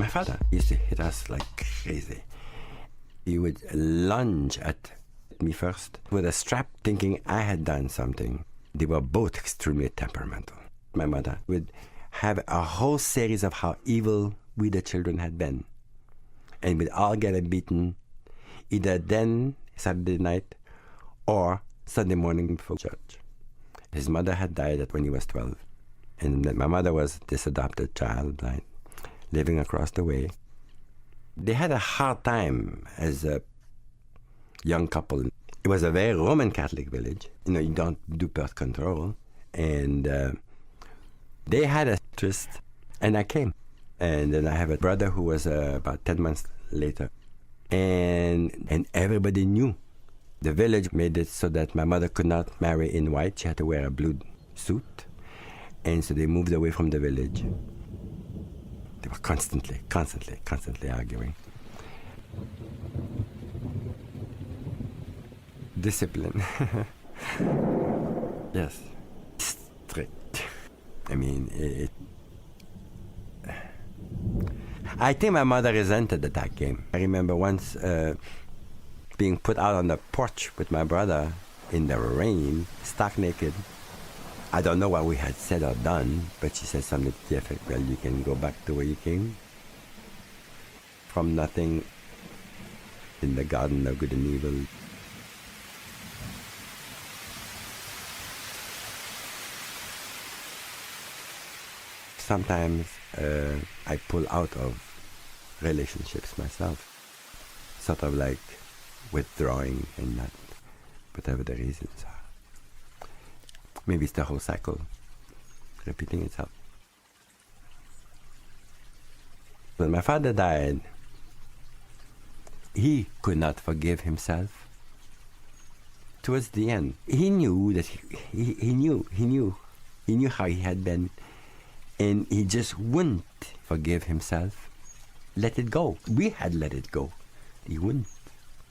My father used to hit us like crazy. He would lunge at me first with a strap, thinking I had done something. They were both extremely temperamental. My mother would have a whole series of how evil we the children had been. And we'd all get beaten either then, Saturday night, or Sunday morning before church. His mother had died when he was 12. And my mother was this adopted child, blind, living across the way. They had a hard time as a young couple. It was a very Roman Catholic village. You know, you don't do birth control. And they had a tryst, and I came. And then I have a brother who was about 10 months later. And everybody knew. The village made it so that my mother could not marry in white. She had to wear a blue suit. And so they moved away from the village. They were constantly arguing. Discipline. Yes. Strict. I mean, I think my mother resented that game. I remember once being put out on the porch with my brother in the rain, stark naked. I don't know what we had said or done, but she said something to the effect, well, you can go back to where you came. From nothing in the garden of good and evil. Sometimes I pull out of relationships myself, sort of like withdrawing and not, whatever the reasons are. Maybe it's the whole cycle repeating itself. When my father died, he could not forgive himself. Towards the end, he knew that he knew how he had been, and he just wouldn't forgive himself. Let it go. We had let it go. He wouldn't.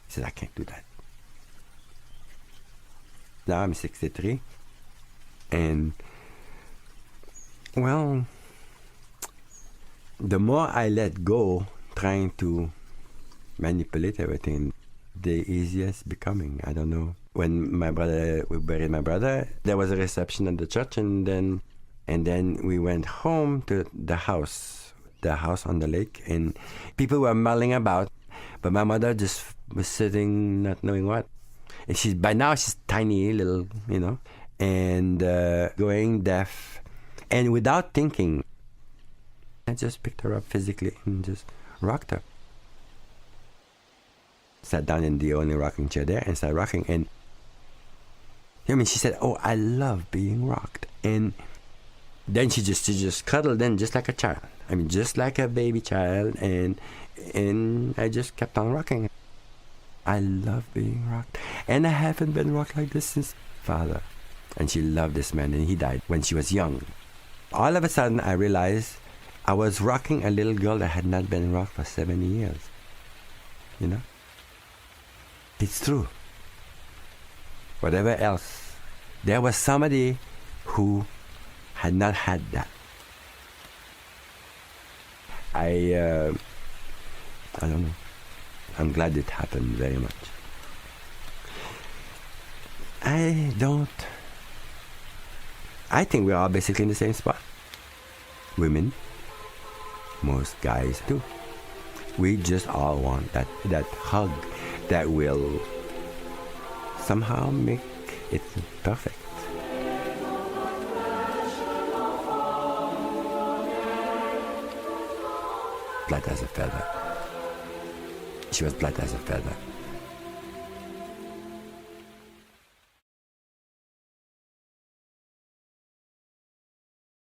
He said, I can't do that. Now I'm 63. And, well, the more I let go, trying to manipulate everything, the easier it's becoming. I don't know. When we buried my brother, there was a reception at the church, and then we went home to the house on the lake, and people were mulling about, but my mother just was sitting, not knowing what. And by now she's tiny, little, and going deaf, and without thinking, I just picked her up physically and just rocked her. Sat down in the only rocking chair there and started rocking. And she said, "Oh, I love being rocked." And then she just cuddled in just like a child. Just like a baby child, and I just kept on rocking. I love being rocked, and I haven't been rocked like this since father. And she loved this man, and he died when she was young. All of a sudden, I realized I was rocking a little girl that had not been rocked for 70 years. It's true. Whatever else, there was somebody who had not had that. I don't know. I'm glad it happened very much. I think we're all basically in the same spot. Women, most guys do. We just all want that hug that will somehow make it perfect. Light as a feather. She was light as a feather.